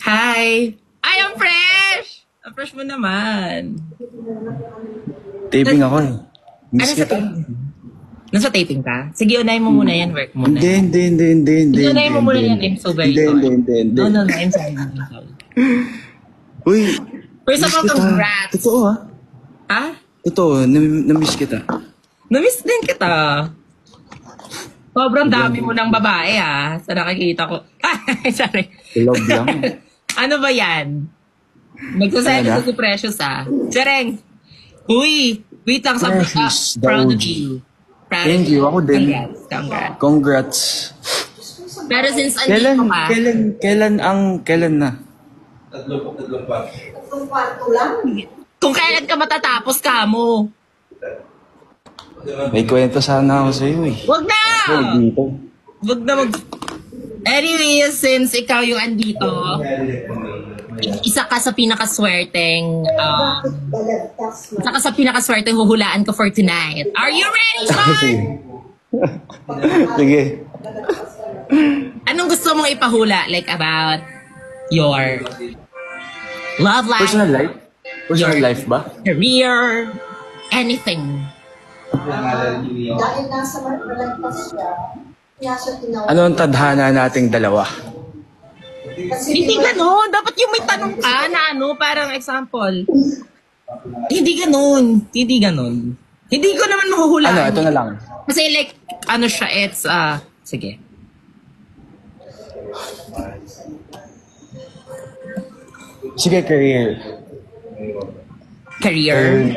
Hi! I am fresh! Ang fresh mo naman. Taping ako eh. Ano Miss sa kita. taping? Nasa taping ka? Sige, unahin mo muna yan. Work muna. Hindi. Sige, unahin mo muna yan. I'm so very sorry. Hindi. No, I'm sorry. I'm sorry. Uy, First of miss all, kita. congrats. Totoo ha? Ha? Totoo, na-miss kita. Namiss din kita. Sobrang dami mo ng babae sa nakikita ko. Sorry. Love lang. Ano ba yan? Nagsasabi Ano ko si Precious Sereng. Uy, wait lang. Precious, Proud of Dauji. you. Proud Thank of you, ako din. Congrats. Congrats. Pero since andito ka, Kailan na? Tatlong pa. kung kailan ka matatapos ka mo. May kwento sana ako sa'yo eh. Wag na! Dito. Wag na mag... Anyway, since ikaw yung andito, isa ka sa pinakaswerteng huhulaan ko for tonight. Are you ready, Sean? Sige. Anong gusto mong ipahula? Like about your love life, Personal life? Personal life ba? career, anything. Dahil nasa malagpas siya, kaya siya tinawag. Ano ang tadhana nating dalawa? Hindi ganon. Dapat yung may tanong ka na parang example. Hindi ganon. Hindi ko naman mahuhulaan. Ano, ito na lang. Kasi like, siya, it's, sige. Sige, career. Career.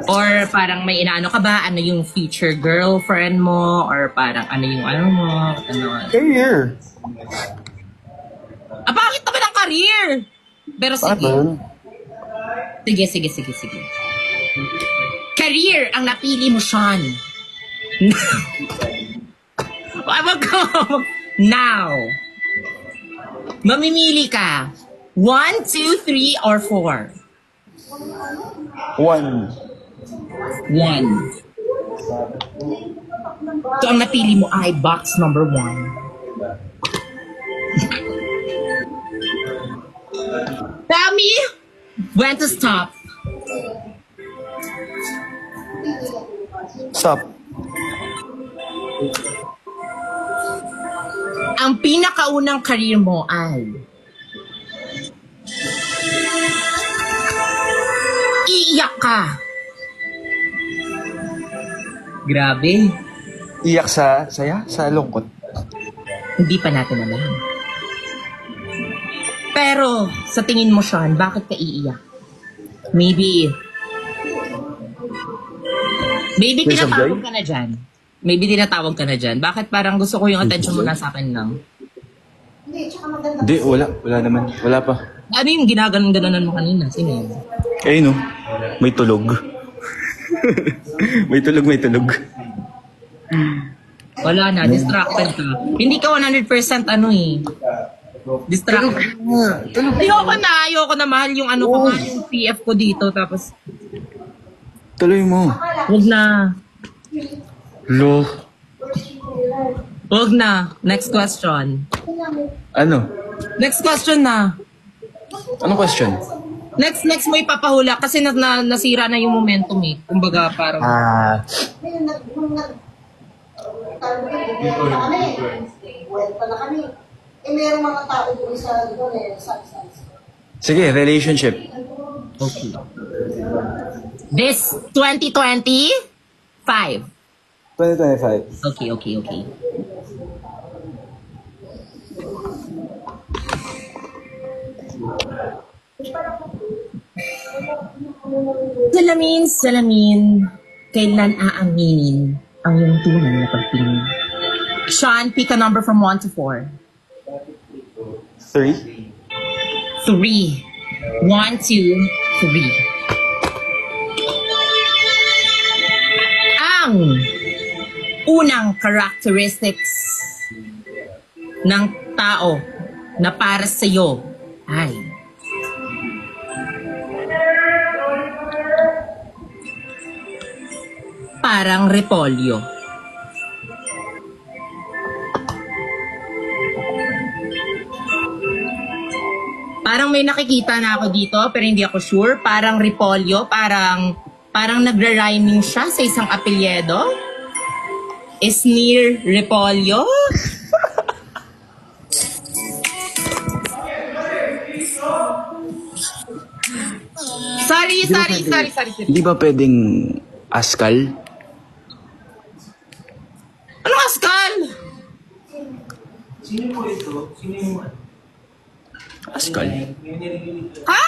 Or parang may inaano ka ba? Ano yung future girlfriend mo? Or parang ano yung mo? Career. Bakit naman ang career? Pero Bakit sige. ba yun? Sige. Career ang napili mo, Sean. Wag ko. Now. Mamimili ka. 1, 2, 3, or 4? 1. 1. So, ang napili mo ay box number 1. Tell me when to stop. Stop. Ang pinakaunang career mo ay iiyak ka. Grabe. Iyak sa saya? Sa lungkot? Hindi pa natin alam. Pero, sa tingin mo, Sean, bakit ka iiyak? Maybe Tears of tinatawag joy? ka na dyan. Bakit parang gusto ko yung attention mo na sa akin lang? Hindi, tsaka maganda. Hindi, wala. Wala naman. Wala pa. Ano yung ginaganon-ganonan mo kanina? Sino yun? Eh, no. May tulog. may tulog. Wala na, distracted ka. Hindi ka 100% distracted. Ayoko na mahal yung ko, mahal yung PF ko dito, tapos Tuloy mo. wag na. Lo. Wag na. Next question. Ano? Next question na. Anong question? Next mo ipapahula kasi nasira na yung momentum Kumbaga parang Well, pala kami. Merong mga tao doon sa Sige, relationship. okay. This 2025. 2025. Okay. Salamin, kailan aanginin ang iyong tunay na pagtingin? Sean, pick a number from 1 to 4. 3. 3. 1, 2, 3. Ang unang characteristics ng tao na para sa iyo ay parang repolyo. Parang may nakikita na ako dito, pero hindi ako sure. Parang repolyo, parang nagra-rhyming siya sa isang apelyedo. Is near repolyo. Sorry. Hindi ba pwedeng askal? Ano askal? Sino mo ito? Sino yung... Askal. Ha?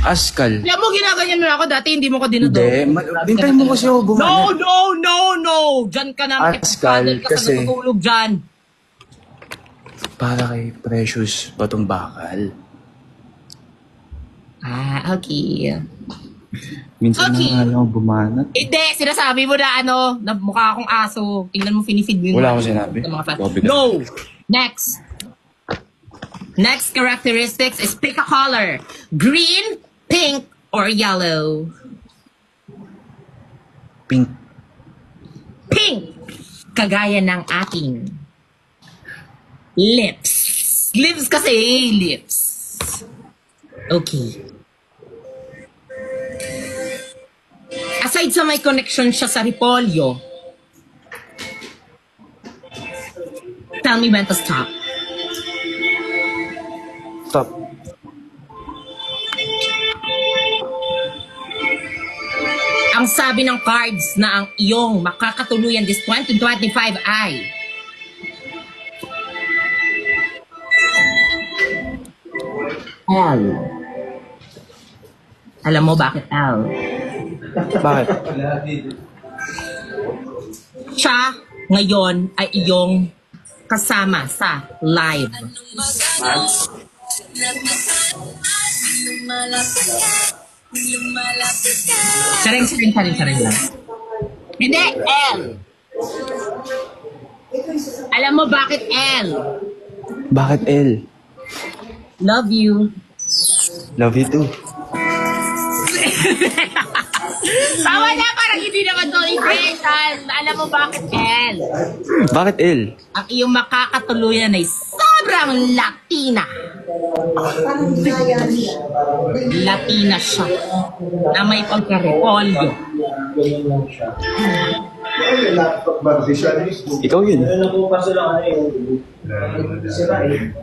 Askal. Alam mo, ginaganyan mo na ako dati, hindi mo ko dinudo. Hindi. Bintay mo kasi ako bumanat. No. Diyan ka na. Askal, Ka kasi- sa natutulog dyan. Para kay Precious Batong Bakal. Ah, okay. Minsan Okay. na nga lang ako bumanat. Hindi, sinasabi mo na na mukha akong aso. Tingnan mo, finifeed mo. Wala akong sinabi. Sa mga fans. Grabe ka. No! Next characteristics is pick a color. Green, pink, or yellow. Pink. Pink! Kagaya ng ating lips. Lips kasi, lips. Okay. Aside sa may connection siya sa repolyo, tell me when to stop. Stop. Ang sabi ng cards na ang iyong makakatuluyan this 2025 ay L. Alam mo bakit L? Bakit? Siya ngayon ay iyong kasama sa live. Saring lang. Hindi, L. Alam mo bakit L? Bakit L? Love you. Love you too. Tawa na, parang hindi naman to impression. Alam mo bakit L? Bakit L? Ang iyong makakatuluyan ay sobrang Latina. Parang ginaya niya. Latina siya. Na may pagka-repolyo. Ikaw yun.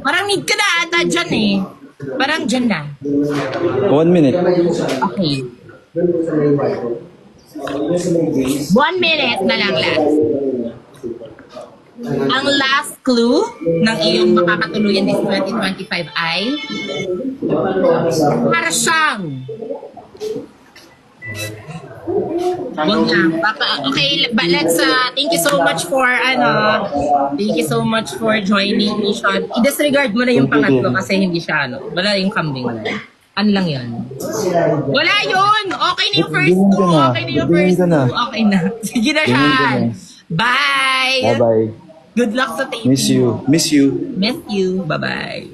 Parang need ka na ata dyan eh. Parang dyan na. 1 minute. Okay. 1 minute na lang last. Ang last clue ng iyong makakatuluyan this 2025 ay para siyang wag na. Baka, okay, but let's thank you so much for thank you so much for joining me, Sean. I-disregard mo na yung pangatlo kasi hindi siya wala yung kambing. Ano lang yan? Wala yun! Okay na yung first two. Okay na yung first two. Okay na. Sige na, Sean. Bye! Bye-bye. Good luck sa tape. Miss you. Miss you. Miss you. Bye-bye.